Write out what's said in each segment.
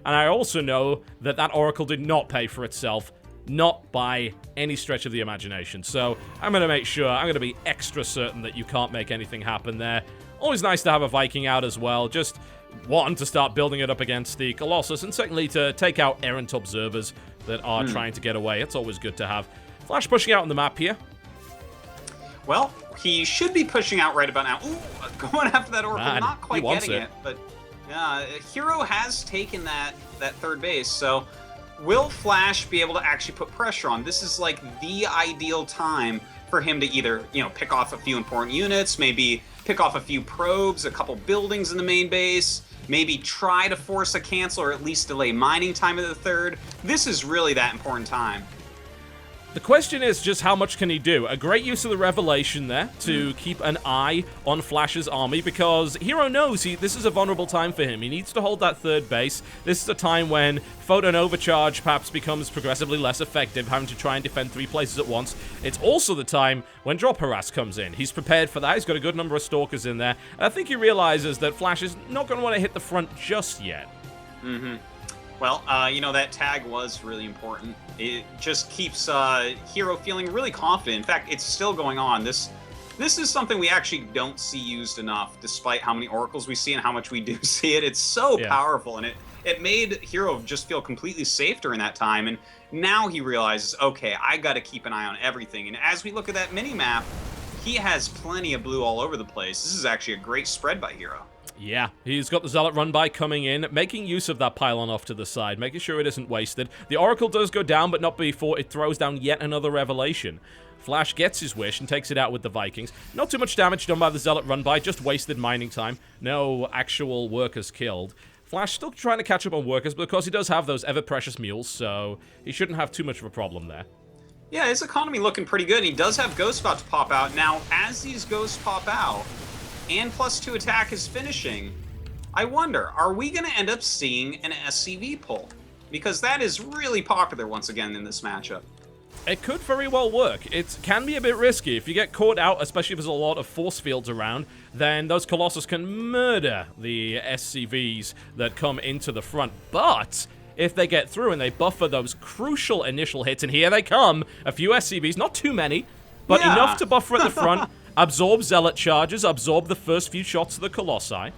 And I also know that that Oracle did not pay for itself. Not by any stretch of the imagination. So I'm going to make sure, I'm going to be extra certain that you can't make anything happen there. Always nice to have a Viking out as well. Just one, to start building it up against the Colossus, and secondly to take out errant observers that are trying to get away. It's always good to have. Flash pushing out on the map here. Well, he should be pushing out right about now. Ooh, going after that Oracle, not quite getting it. But Hero has taken that third base, so will Flash be able to actually put pressure on? This is like the ideal time for him to either, pick off a few important units, maybe pick off a few probes, a couple buildings in the main base, maybe try to force a cancel or at least delay mining time of the third. This is really that important time. The question is just how much can he do? A great use of the Revelation there to keep an eye on Flash's army, because Hero knows this is a vulnerable time for him. He needs to hold that third base. This is a time when Photon Overcharge perhaps becomes progressively less effective, having to try and defend 3 places at once. It's also the time when Drop Harass comes in. He's prepared for that. He's got a good number of Stalkers in there. And I think he realizes that Flash is not going to want to hit the front just yet. Well, that tag was really important. It just keeps Hero feeling really confident. In fact, it's still going on. This is something we actually don't see used enough, despite how many Oracles we see and how much we do see it. It's so powerful, and it made Hero just feel completely safe during that time. And now he realizes, okay, I got to keep an eye on everything. And as we look at that mini-map, he has plenty of blue all over the place. This is actually a great spread by Hero. Yeah, he's got the Zealot run-by coming in, making use of that pylon off to the side, making sure it isn't wasted. The Oracle does go down, but not before it throws down yet another Revelation. Flash gets his wish and takes it out with the Vikings. Not too much damage done by the Zealot run-by, just wasted mining time. No actual workers killed. Flash still trying to catch up on workers, but of course he does have those ever-precious mules, so he shouldn't have too much of a problem there. Yeah, his economy looking pretty good. He does have ghosts about to pop out. Now, as these ghosts pop out, and +2 attack is finishing, I wonder, are we going to end up seeing an SCV pull? Because that is really popular once again in this matchup. It could very well work. It can be a bit risky. If you get caught out, especially if there's a lot of force fields around, then those Colossus can murder the SCVs that come into the front. But if they get through and they buffer those crucial initial hits, and here they come, a few SCVs, not too many, but enough to buffer at the front, absorb Zealot charges, absorb the first few shots of the Colossi.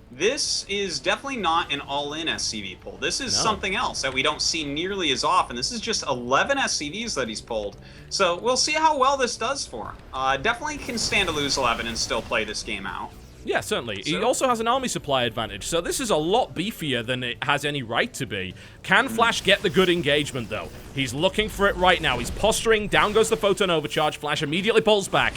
This is definitely not an all-in SCV pull. This is something else that we don't see nearly as often. This is just 11 SCVs that he's pulled. So we'll see how well this does for him. Definitely can stand to lose 11 and still play this game out. Yeah, certainly. He also has an army supply advantage, so this is a lot beefier than it has any right to be. Can Flash get the good engagement, though? He's looking for it right now. He's posturing. Down goes the Photon Overcharge. Flash immediately pulls back.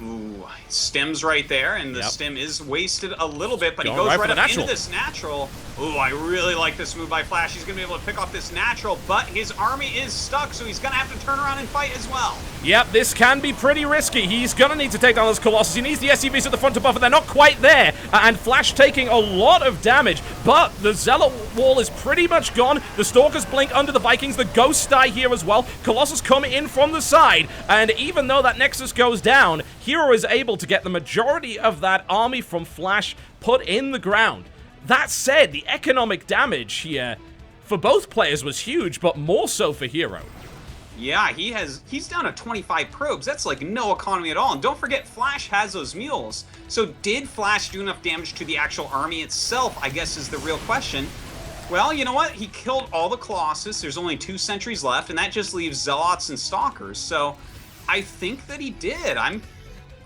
Ooh, stem's right there, and the stem is wasted a little bit, but he goes right up into this natural. Ooh, I really like this move by Flash. He's going to be able to pick off this natural, but his army is stuck, so he's going to have to turn around and fight as well. Yep, this can be pretty risky. He's going to need to take down those Colossus. He needs the SCVs at the front to buffer. They're not quite there, and Flash taking a lot of damage, but the Zealot wall is pretty much gone. The Stalkers blink under the Vikings. The Ghosts die here as well. Colossus come in from the side, and even though that Nexus goes down, Hero is able to get the majority of that army from Flash put in the ground. That said, the economic damage here for both players was huge, but more so for Hero. Yeah, he's down to 25 probes. That's like no economy at all. And don't forget, Flash has those mules. So did Flash do enough damage to the actual army itself, I guess is the real question. Well, you know what? He killed all the Colossus. There's only 2 sentries left, and that just leaves Zealots and Stalkers. So I think that he did.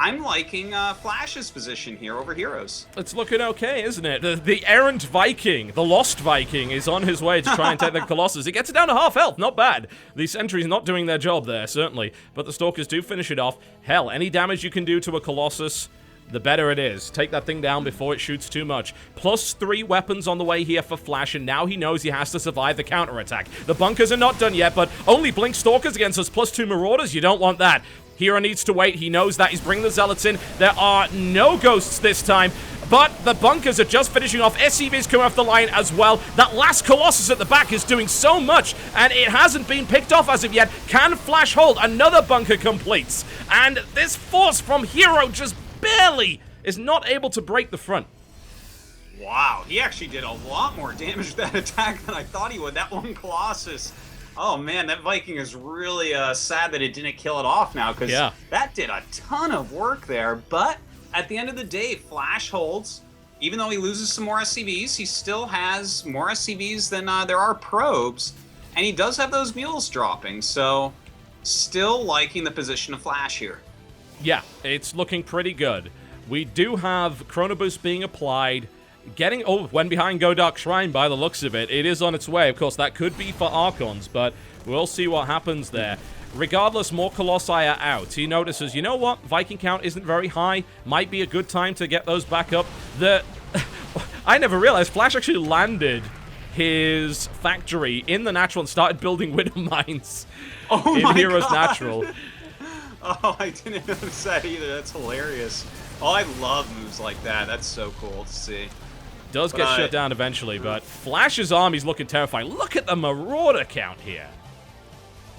I'm liking Flash's position here over Hero's. It's looking okay, isn't it? The errant Viking, the lost Viking, is on his way to try and take the Colossus. He gets it down to half health, not bad. The sentries not doing their job there, certainly. But the Stalkers do finish it off. Hell, any damage you can do to a Colossus, the better it is. Take that thing down before it shoots too much. +3 weapons on the way here for Flash, and now he knows he has to survive the counterattack. The bunkers are not done yet, but only Blink Stalkers against us +2 Marauders. You don't want that. Hero needs to wait. He knows that. He's bringing the Zealots in. There are no Ghosts this time, but the bunkers are just finishing off. SCVs coming off the line as well. That last Colossus at the back is doing so much, and it hasn't been picked off as of yet. Can Flash hold? Another bunker completes, and this force from Hero just barely is not able to break the front. Wow, he actually did a lot more damage with that attack than I thought he would. That one Colossus. Oh man, that Viking is really sad that it didn't kill it off now, because that did a ton of work there. But at the end of the day, Flash holds. Even though he loses some more SCVs, he still has more SCVs than there are probes. And he does have those mules dropping, so still liking the position of Flash here. Yeah, it's looking pretty good. We do have Chrono Boost being applied. Getting when behind Go Dark Shrine by the looks of it. It is on its way. Of course, that could be for Archons, but we'll see what happens there. Regardless, more Colossi are out. He notices, you know what? Viking count isn't very high. Might be a good time to get those back up. I never realized Flash actually landed his factory in the natural and started building widow mines in Heroes Natural. Oh, I didn't notice that either. That's hilarious. Oh, I love moves like that. That's so cool to see. Does get shut down eventually, but Flash's army's looking terrifying. Look at the Marauder count here.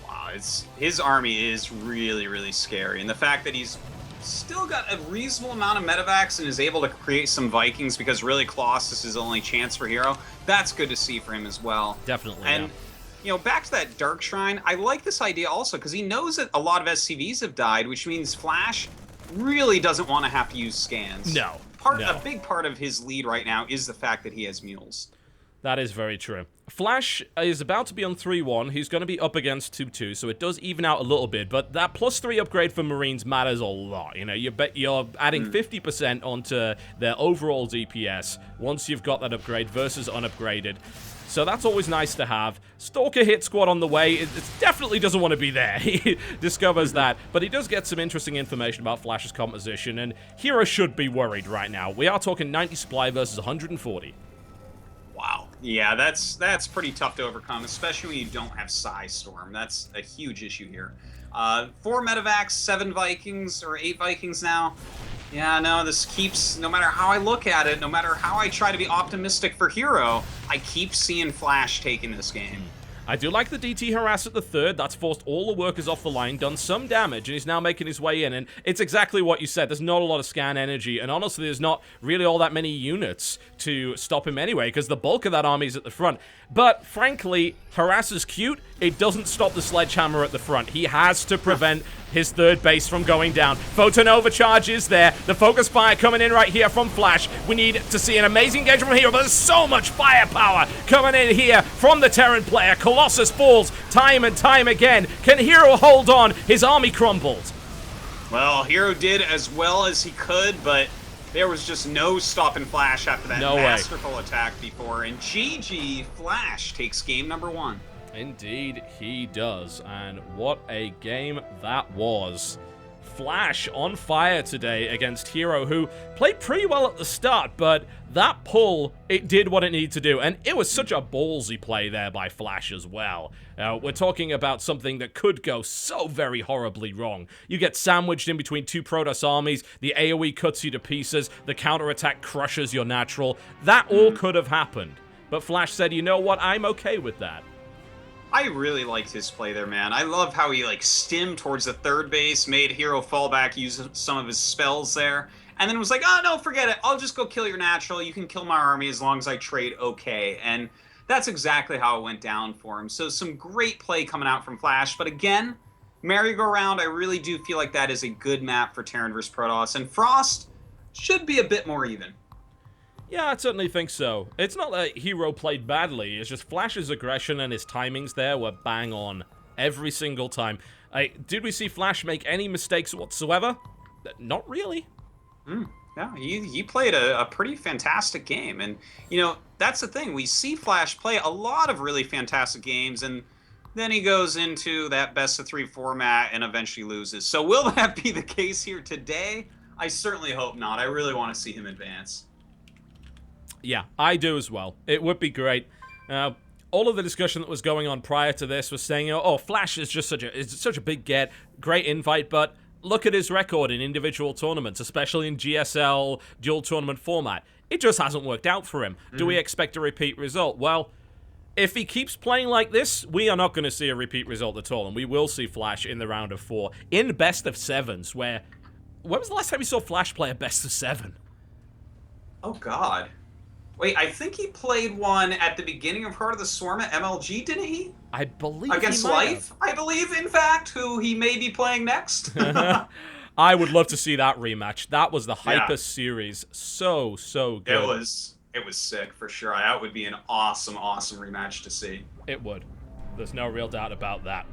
Wow, his army is really, really scary. And the fact that he's still got a reasonable amount of medevacs and is able to create some Vikings, because really Colossus is his only chance for hero, that's good to see for him as well. Definitely, and you know, back to that Dark Shrine, I like this idea also, because he knows that a lot of SCVs have died, which means Flash really doesn't want to have to use scans. No. A big part of his lead right now is the fact that he has mules. That is very true. Flash is about to be on 3-1. He's going to be up against 2-2, so it does even out a little bit. But that +3 upgrade for Marines matters a lot. You know, you're adding 50% onto their overall DPS once you've got that upgrade versus unupgraded. So that's always nice to have. Stalker hit squad on the way. It definitely doesn't want to be there. He discovers that. But he does get some interesting information about Flash's composition, and Hero should be worried right now. We are talking 90 supply versus 140. Wow. Yeah, that's pretty tough to overcome, especially when you don't have Psy Storm. That's a huge issue here. 4 medevacs, 7 Vikings, or 8 Vikings now. Yeah, no, this keeps, no matter how I look at it, no matter how I try to be optimistic for Hero, I keep seeing Flash taking this game. I do like the DT harass at the 3rd. That's forced all the workers off the line, done some damage, and he's now making his way in. And it's exactly what you said. There's not a lot of scan energy, and honestly, there's not really all that many units to stop him anyway, because the bulk of that army is at the front. But frankly, harass is cute. It doesn't stop the sledgehammer at the front. He has to prevent his 3rd base from going down. Photon overcharge is there. The focus fire coming in right here from Flash. We need to see an amazing engagement from Hero, but there's so much firepower coming in here from the Terran player. Colossus falls time and time again. Can Hero hold on? His army crumbled. Well, Hero did as well as he could, but there was just no stopping Flash after that masterful attack before. And GG, Flash takes game number 1. Indeed, he does. And what a game that was. Flash on fire today against Hero, who played pretty well at the start, but that pull, it did what it needed to do. And it was such a ballsy play there by Flash as well. We're talking about something that could go so very horribly wrong. You get sandwiched in between 2 Protoss armies, the AoE cuts you to pieces, the counterattack crushes your natural. That all could have happened. But Flash said, you know what, I'm okay with that. I really liked his play there, man. I love how he, like, stimmed towards the 3rd base, made Hero fall back, use some of his spells there, and then was like, oh, no, forget it. I'll just go kill your natural. You can kill my army as long as I trade okay. And that's exactly how it went down for him. So some great play coming out from Flash. But again, merry-go-round, I really do feel like that is a good map for Terran vs. Protoss. And Frost should be a bit more even. Yeah, I certainly think so. It's not that Hero played badly, it's just Flash's aggression and his timings there were bang on every single time. Did we see Flash make any mistakes whatsoever? Not really. Yeah, he played a pretty fantastic game. And, you know, that's the thing. We see Flash play a lot of really fantastic games, and then he goes into that best-of-3 format and eventually loses. So will that be the case here today? I certainly hope not. I really want to see him advance. Yeah, I do as well. It would be great. All of the discussion that was going on prior to this was saying, oh, Flash is just such a big get, great invite, but look at his record in individual tournaments, especially in GSL dual tournament format. It just hasn't worked out for him. Do we expect a repeat result? Well, if he keeps playing like this, we are not going to see a repeat result at all, and we will see Flash in the round of 4 in best of 7s, when was the last time we saw Flash play a best of 7? Oh, God. Wait, I think he played one at the beginning of Heart of the Swarm at MLG, didn't he? I believe Against he might Life, have. I believe, in fact, who he may be playing next. I would love to see that rematch. That was the Hyper Yeah. Series. So good. It was sick for sure. That would be an awesome rematch to see. It would. There's no real doubt about that.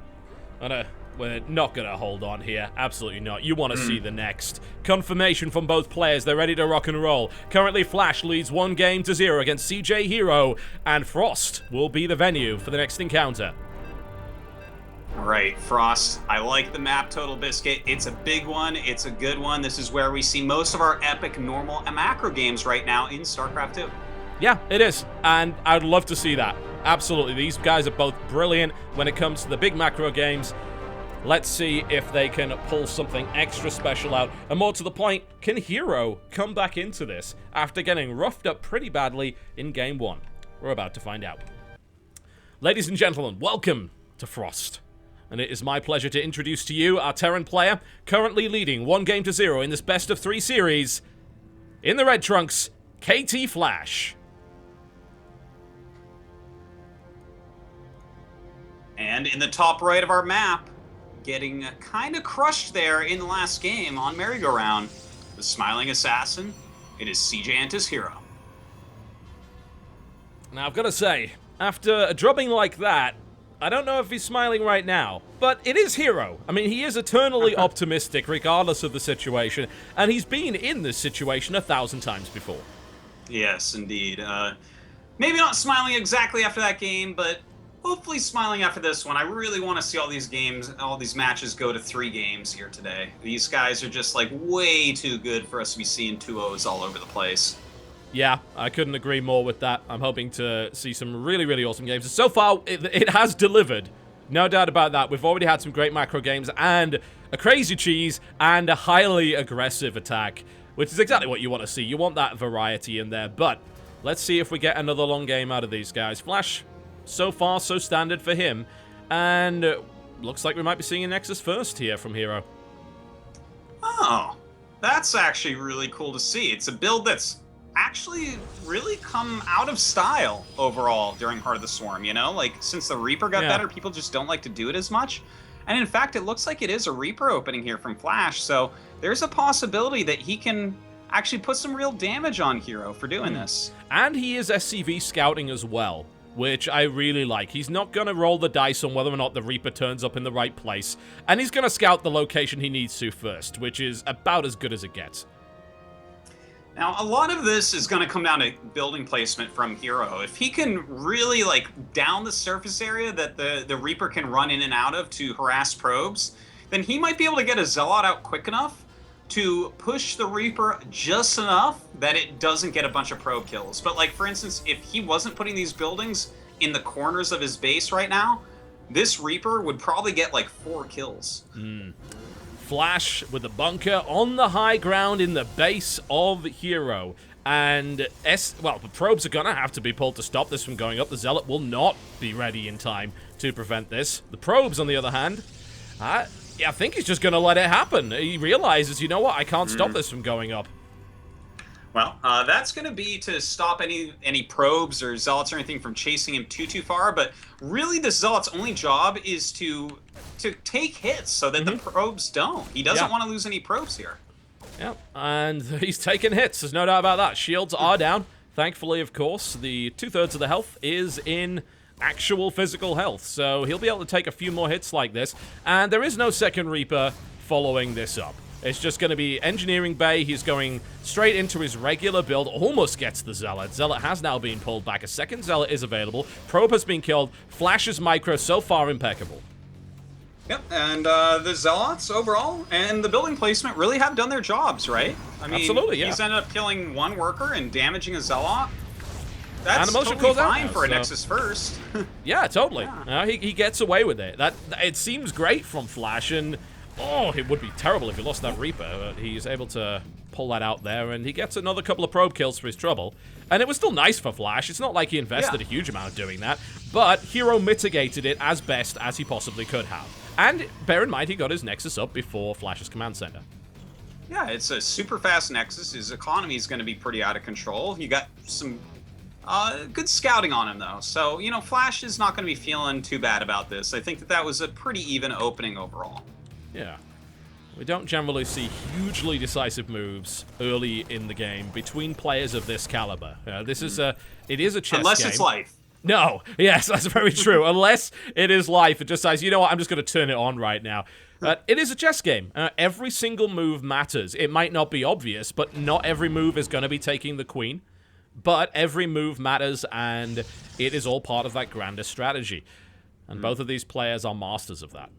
We're not going to hold on here. Absolutely not. You want to see the next. Confirmation from both players. They're ready to rock and roll. Currently, Flash leads 1-0 against CJ Hero, and Frost will be the venue for the next encounter. All right, Frost. I like the map, Totalbiscuit. It's a big one. It's a good one. This is where we see most of our epic normal and macro games right now in StarCraft 2. Yeah, it is. And I'd love to see that. Absolutely. These guys are both brilliant when it comes to the big macro games. Let's see if they can pull something extra special out. And more to the point, can Hero come back into this after getting roughed up pretty badly in Game 1? We're about to find out. Ladies and gentlemen, welcome to Frost. And it is my pleasure to introduce to you our Terran player, currently leading 1-0 in this best-of-3 series. In the red trunks, KT Flash. And in the top right of our map, getting kind of crushed there in the last game on merry-go-round, the smiling assassin, it is CJ Antis Hero. Now, I've got to say, after a drubbing like that, I don't know if he's smiling right now, but it is Hero. I mean, he is eternally optimistic regardless of the situation, and he's been in this situation 1,000 times before. Yes, indeed. Maybe not smiling exactly after that game, but hopefully smiling after this one. I really want to see all these matches go to 3 games here today. These guys are just like way too good for us to be seeing 2-0s all over the place. Yeah, I couldn't agree more with that. I'm hoping to see some really, really awesome games. So far, it has delivered. No doubt about that. We've already had some great macro games and a crazy cheese and a highly aggressive attack, which is exactly what you want to see. You want that variety in there. But let's see if we get another long game out of these guys. Flash, so far, so standard for him. And looks like we might be seeing a Nexus first here from Hero. Oh, that's actually really cool to see. It's a build that's actually really come out of style overall during Heart of the Swarm, you know? Like, since the Reaper got better, people just don't like to do it as much. And in fact, it looks like it is a Reaper opening here from Flash, so there's a possibility that he can actually put some real damage on Hero for doing this. And he is SCV scouting as well, which I really like. He's not going to roll the dice on whether or not the Reaper turns up in the right place, and he's going to scout the location he needs to first, which is about as good as it gets. Now, a lot of this is going to come down to building placement from Hero. If he can really, like, down the surface area that the Reaper can run in and out of to harass probes, then he might be able to get a Zealot out quick enough to push the Reaper just enough that it doesn't get a bunch of probe kills. But, like, for instance, if he wasn't putting these buildings in the corners of his base right now, this Reaper would probably get, like, 4 kills. Flash with the bunker on the high ground in the base of Hero. And, the probes are going to have to be pulled to stop this from going up. The Zealot will not be ready in time to prevent this. The probes, on the other hand, I think he's just going to let it happen. He realizes, you know what, I can't stop this from going up. Well, that's going to be to stop any probes or Zealots or anything from chasing him too far, but really the Zealot's only job is to take hits so that the probes don't. He doesn't want to lose any probes here. Yeah, and he's taking hits, there's no doubt about that. Shields are down. Thankfully, of course, the 2/3 of the health is in actual physical health, so he'll be able to take a few more hits like this, and there is no second Reaper following this up. It's just going to be Engineering Bay. He's going straight into his regular build. Almost gets the Zealot. Zealot has now been pulled back. A second Zealot is available. Probe has been killed. Flash's micro so far impeccable. Yep, and the Zealots overall and the building placement really have done their jobs, right? I mean, absolutely, yeah. He's ended up killing 1 worker and damaging a Zealot. That's Animation totally calls out fine now, for a so. Nexus first. Yeah, totally. Yeah. He gets away with it. It seems great from Flash, and it would be terrible if he lost that Reaper. He's able to pull that out there, and he gets another couple of probe kills for his trouble. And it was still nice for Flash. It's not like he invested a huge amount doing that, but Hero mitigated it as best as he possibly could have. And bear in mind, he got his Nexus up before Flash's command center. Yeah, it's a super fast Nexus. His economy is going to be pretty out of control. You got some Good scouting on him, though. So, you know, Flash is not going to be feeling too bad about this. I think that was a pretty even opening overall. Yeah. We don't generally see hugely decisive moves early in the game between players of this caliber. This is it is a chess game. Unless it's life. No. Yes, that's very true. Unless it is life, it just says, you know what, I'm just going to turn it on right now. It is a chess game. Every single move matters. It might not be obvious, but not every move is going to be taking the queen. But every move matters, and it is all part of that grander strategy. And both of these players are masters of that.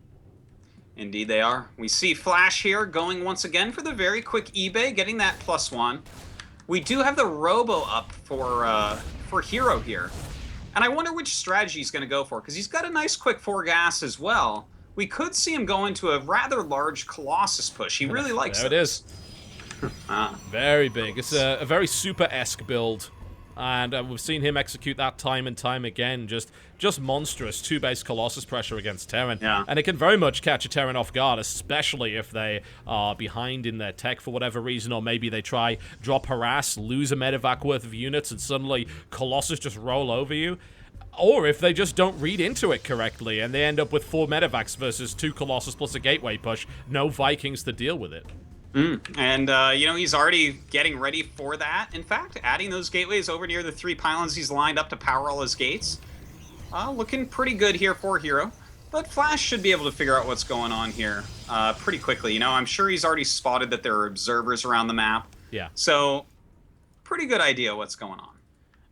Indeed they are. We see Flash here going once again for the very quick eBay, getting that +1. We do have the Robo up for Hero here. And I wonder which strategy he's going to go for, because he's got a nice quick 4 gas as well. We could see him go into a rather large Colossus push. He really likes it is. Very big. It's a very super-esque build, and we've seen him execute that time and time again. Just monstrous 2-base Colossus pressure against Terran. Yeah. And it can very much catch a Terran off guard, especially if they are behind in their tech for whatever reason, or maybe they try drop harass, lose a medevac worth of units, and suddenly Colossus just roll over you. Or if they just don't read into it correctly, and they end up with 4 medevacs versus 2 Colossus plus a gateway push, no Vikings to deal with it. And, you know, he's already getting ready for that. In fact, adding those gateways over near the 3 pylons he's lined up to power all his gates. Looking pretty good here for Hero. But Flash should be able to figure out what's going on here pretty quickly. You know, I'm sure he's already spotted that there are observers around the map. Yeah. So, pretty good idea what's going on.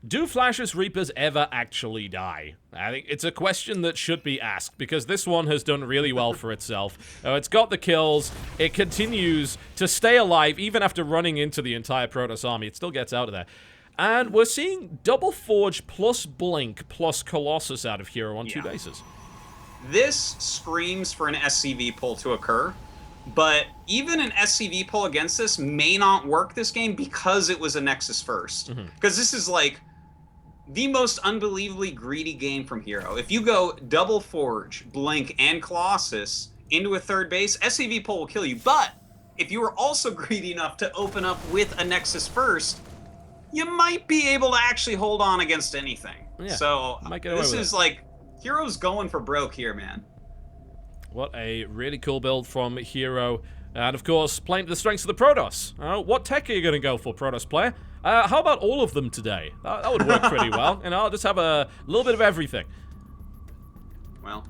Do Flash's Reapers ever actually die? I think it's a question that should be asked, because this one has done really well for itself. It's got the kills, it continues to stay alive even after running into the entire Protoss army. It still gets out of there. And we're seeing Double Forge plus Blink plus Colossus out of Hero on 2 bases. This screams for an SCV pull to occur, but even an SCV pull against this may not work this game because it was a Nexus first. Because this is like the most unbelievably greedy game from Hero. If you go Double Forge, Blink, and Colossus into a 3rd base, SCV pull will kill you. But if you were also greedy enough to open up with a Nexus first, you might be able to actually hold on against anything. Yeah, so this is like, Hero's going for broke here, man. What a really cool build from Hero. And of course, playing to the strengths of the Protoss. What tech are you going to go for, Protoss player? How about all of them today? That would work pretty well. And I'll just have a little bit of everything. Well,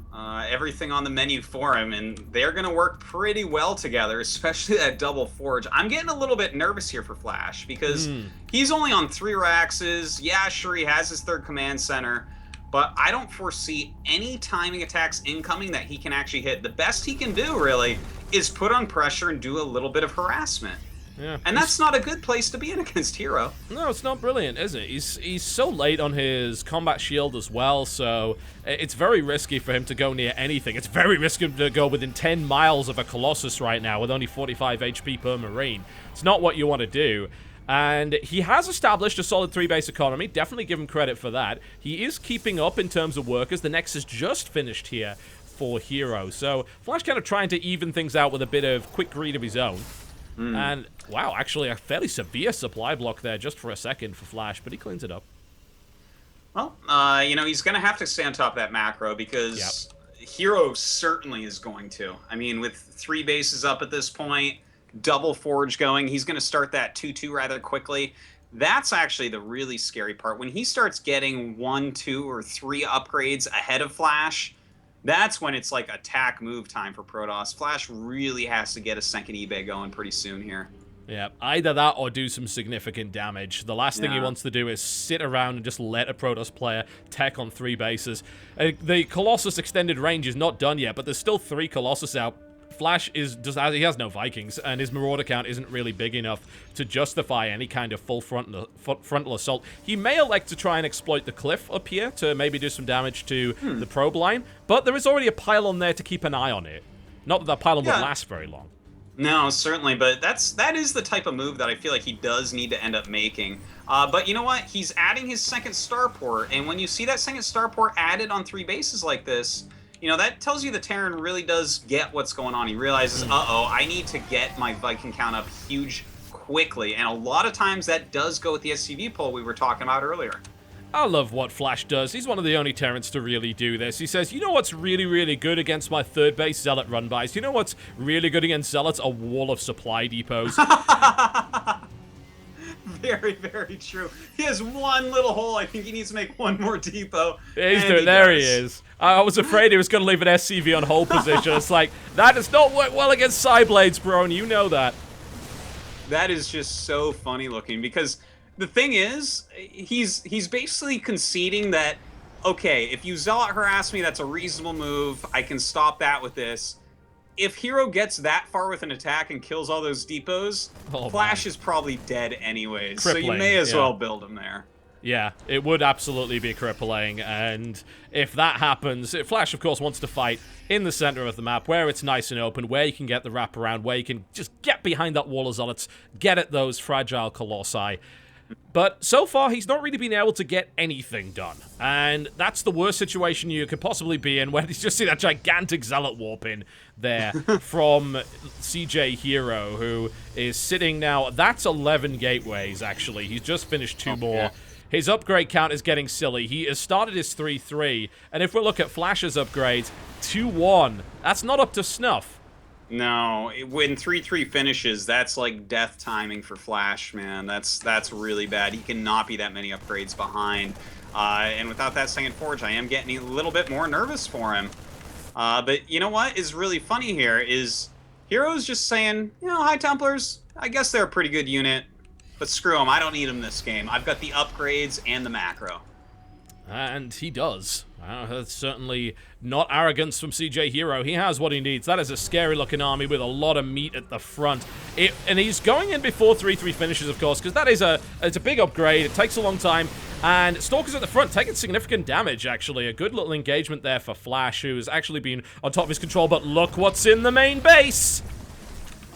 everything on the menu for him, and they're going to work pretty well together, especially that Double Forge. I'm getting a little bit nervous here for Flash, because he's only on 3 Raxes. Yeah, sure, he has his 3rd command center, but I don't foresee any timing attacks incoming that he can actually hit. The best he can do, really, is put on pressure and do a little bit of harassment. Yeah, and that's not a good place to be in against Hero. No, it's not brilliant, is it? He's so late on his combat shield as well, so it's very risky for him to go near anything. It's very risky to go within 10 miles of a Colossus right now with only 45 HP per Marine. It's not what you want to do. And he has established a solid 3-base economy. Definitely give him credit for that. He is keeping up in terms of workers. The Nexus just finished here for Hero. So Flash kind of trying to even things out with a bit of quick greed of his own. And, wow, actually a fairly severe supply block there just for a second for Flash, but he cleans it up. Well, you know, he's going to have to stay on top of that macro, because Hero certainly is going to. I mean, with 3 bases up at this point, Double Forge going, he's going to start that 2-2 rather quickly. That's actually the really scary part. When he starts getting 1, 2, or 3 upgrades ahead of Flash, that's when it's like attack move time for Protoss. Flash really has to get a second eBay going pretty soon here. Yeah, either that or do some significant damage. The last thing he wants to do is sit around and just let a Protoss player tech on 3 bases. The Colossus extended range is not done yet, but there's still 3 Colossus out. Flash he has no Vikings, and his Marauder count isn't really big enough to justify any kind of full frontal assault. He may elect to try and exploit the cliff up here to maybe do some damage to the probe line, but there is already a pylon there to keep an eye on it. Not that that pylon would last very long. No, certainly, but that is the type of move that I feel like he does need to end up making. But you know what? He's adding his 2nd starport, and when you see that 2nd starport added on 3 bases like this, you know, that tells you the Terran really does get what's going on. He realizes, uh-oh, I need to get my Viking count up huge quickly. And a lot of times that does go with the SCV pull we were talking about earlier. I love what Flash does. He's one of the only Terrans to really do this. He says, you know what's really, really good against my third base Zealot run-bys? You know what's really good against Zealots? A wall of supply depots. Very, very true. He has one little hole. I think he needs to make one more depot. Yeah, he's doing. There he is. I was afraid he was going to leave an SCV on hold position. It's like, that does not work well against Psyblades, bro, and you know that. That is just so funny looking, because the thing is, he's basically conceding that, okay, if you Zealot harass me, that's a reasonable move. I can stop that with this. If Hero gets that far with an attack and kills all those depots, Flash is probably dead anyways. Crippling, so you may as well build him there. Yeah, it would absolutely be crippling, and if that happens, Flash, of course, wants to fight in the center of the map, where it's nice and open, where you can get the wraparound, where you can just get behind that wall of Zealots, get at those fragile Colossi. But so far, he's not really been able to get anything done. And that's the worst situation you could possibly be in, when you just see that gigantic Zealot warp in there from CJ Hero, who is sitting now. That's 11 gateways, actually. He's just finished 2 more. Yeah. His upgrade count is getting silly. He has started his 3-3. And if we look at Flash's upgrades, 2-1. That's not up to snuff. No, when 3-3 finishes, that's like death timing for Flash, man. That's really bad. He cannot be that many upgrades behind. And without that second forge, I am getting a little bit more nervous for him. But you know what is really funny here is Hero's just saying, you know, High Templars, I guess they're a pretty good unit, but screw them. I don't need them this game. I've got the upgrades and the macro. And he does. That's certainly not arrogance from CJ Hero. He has what he needs. That is a scary-looking army with a lot of meat at the front. And he's going in before 3-3 finishes, of course, because that is it's a big upgrade. It takes a long time. And Stalker's at the front, taking significant damage, actually. A good little engagement there for Flash, who's actually been on top of his control. But look what's in the main base!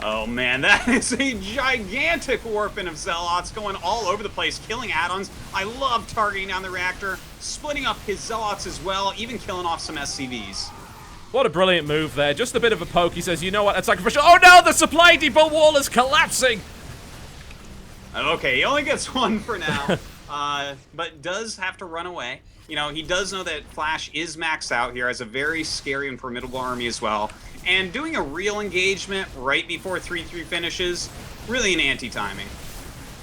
Oh man, that is a gigantic warping of Zealots going all over the place, killing add-ons. I love targeting down the reactor, splitting up his Zealots as well, even killing off some SCVs. What a brilliant move there. Just a bit of a poke. He says, you know what, it's sacrificial. Oh no, the supply depot wall is collapsing! Okay, he only gets one for now, but does have to run away. You know, he does know that Flash is maxed out here, has a very scary and formidable army as well. And doing a real engagement right before 3-3 finishes, really an anti-timing.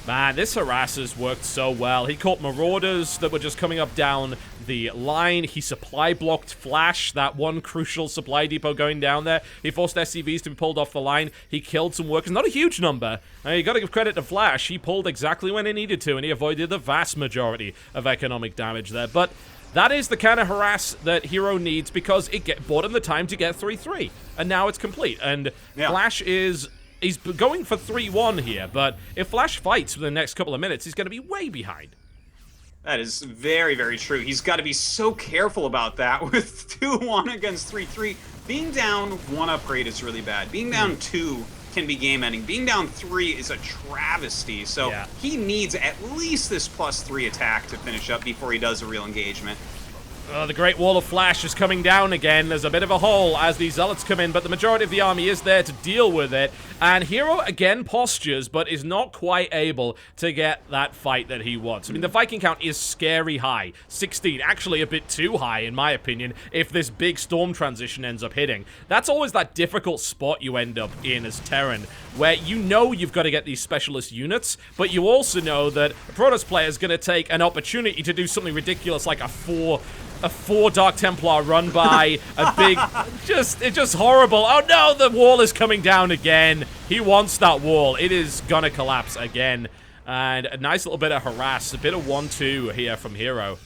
Man, this harasser's worked so well. He caught Marauders that were just coming up down the line. He supply blocked Flash, that one crucial supply depot going down there. He forced SCVs to be pulled off the line. He killed some workers. Not a huge number. You gotta give credit to Flash. He pulled exactly when he needed to, and he avoided the vast majority of economic damage there. But that is the kind of harass that Hero needs, because it bought him the time to get 3-3. And now it's complete. And yeah. Flash he's going for 3-1 here, but if Flash fights for the next couple of minutes, he's going to be way behind. That is very, very true. He's got to be so careful about that with 2-1 against 3-3. Being down 1 upgrade is really bad. Being down 2 can be game-ending. Being down 3 is a travesty, so yeah. He needs at least this +3 attack to finish up before he does a real engagement. The Great Wall of Flash is coming down again. There's a bit of a hole as these Zealots come in, but the majority of the army is there to deal with it. And Hero, again, postures, but is not quite able to get that fight that he wants. I mean, the Viking count is scary high. 16, actually a bit too high, in my opinion, if this big storm transition ends up hitting. That's always that difficult spot you end up in as Terran, where you know you've got to get these specialist units, but you also know that a Protoss player is going to take an opportunity to do something ridiculous like a 4 Dark Templar run by, a big, it's just horrible. Oh no, the wall is coming down again. He wants that wall. It is gonna collapse again. And a nice little bit of harass, a bit of 1-2 here from Hero.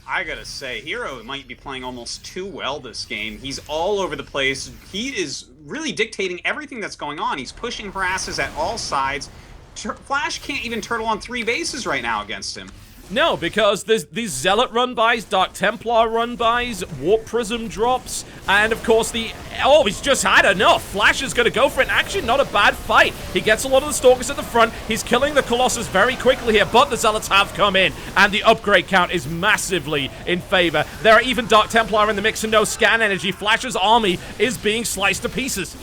I gotta say, Hero might be playing almost too well this game. He's all over the place. He is really dictating everything that's going on. He's pushing harasses at all sides. Flash can't even turtle on 3 bases right now against him. No, because there's these Zealot run-bys, Dark Templar run-bys, Warp Prism drops, and of course he's just had enough. Flash is going to go for it. Actually, not a bad fight. He gets a lot of the Stalkers at the front. He's killing the Colossus very quickly here, but the Zealots have come in, and the upgrade count is massively in favor. There are even Dark Templar in the mix and no scan energy. Flash's army is being sliced to pieces.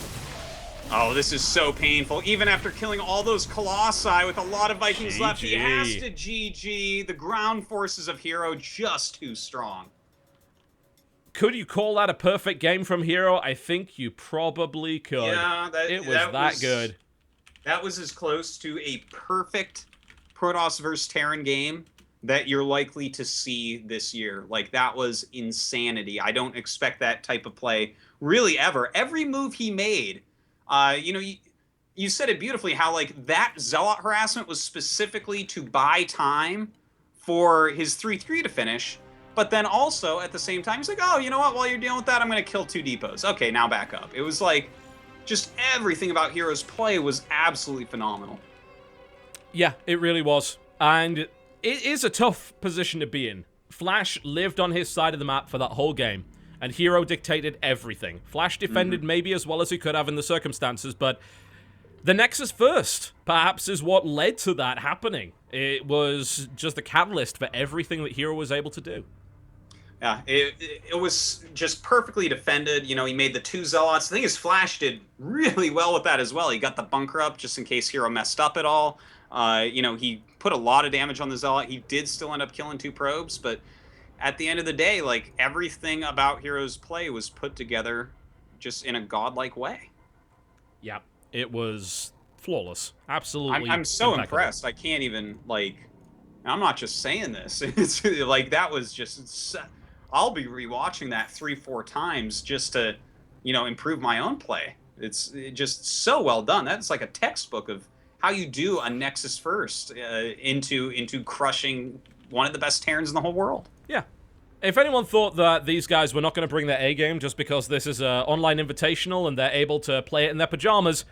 Oh, this is so painful. Even after killing all those Colossi with a lot of Vikings left, he has to GG. The ground forces of Hero just too strong. Could you call that a perfect game from Hero? I think you probably could. Yeah, it was that good. That was as close to a perfect Protoss versus Terran game that you're likely to see this year. Like, that was insanity. I don't expect that type of play really ever. Every move he made, you know, you said it beautifully, how, like, that Zealot harassment was specifically to buy time for his 3-3 to finish. But then also, at the same time, he's like, oh, you know what? While you're dealing with that, I'm going to kill 2 depots. Okay, now back up. It was like, just everything about Hero's play was absolutely phenomenal. Yeah, it really was. And it is a tough position to be in. Flash lived on his side of the map for that whole game, and Hero dictated everything. Flash defended maybe as well as he could have in the circumstances, but the Nexus first, perhaps, is what led to that happening. It was just the catalyst for everything that Hero was able to do. Yeah, it was just perfectly defended. You know, he made the 2 Zealots. The thing is, Flash did really well with that as well. He got the bunker up just in case Hero messed up at all. You know, he put a lot of damage on the Zealot. He did still end up killing 2 probes, but at the end of the day, like, everything about Hero's play was put together just in a godlike way. Yeah, it was flawless. Absolutely. I'm so impeccable. impressed. I can't even, like, I'm not just saying this. It's like, that was just, I'll be rewatching that 3-4 times just to, you know, improve my own play. It's just so well done. That's like a textbook of how you do a Nexus first into crushing one of the best Terrans in the whole world. Yeah. If anyone thought that these guys were not going to bring their A game just because this is an online invitational and they're able to play it in their pajamas,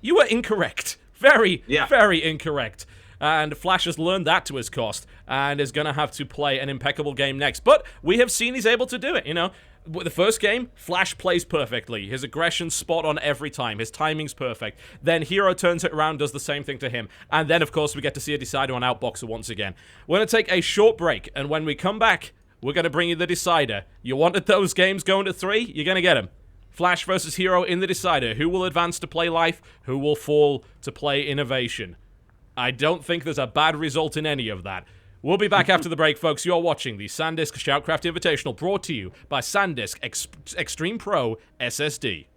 you were incorrect. Very, very incorrect. And Flash has learned that to his cost and is going to have to play an impeccable game next. But we have seen he's able to do it, you know. The first game, Flash plays perfectly. His aggression's spot on every time. His timing's perfect. Then Hero turns it around, does the same thing to him. And then, of course, we get to see a Decider on Outboxer once again. We're going to take a short break, and when we come back, we're going to bring you the Decider. You wanted those games going to 3? You're going to get them. Flash versus Hero in the Decider. Who will advance to play life? Who will fall to play innovation? I don't think there's a bad result in any of that. We'll be back after the break, folks. You're watching the Sandisk SHOUTcraft Invitational, brought to you by Sandisk Extreme Pro SSD.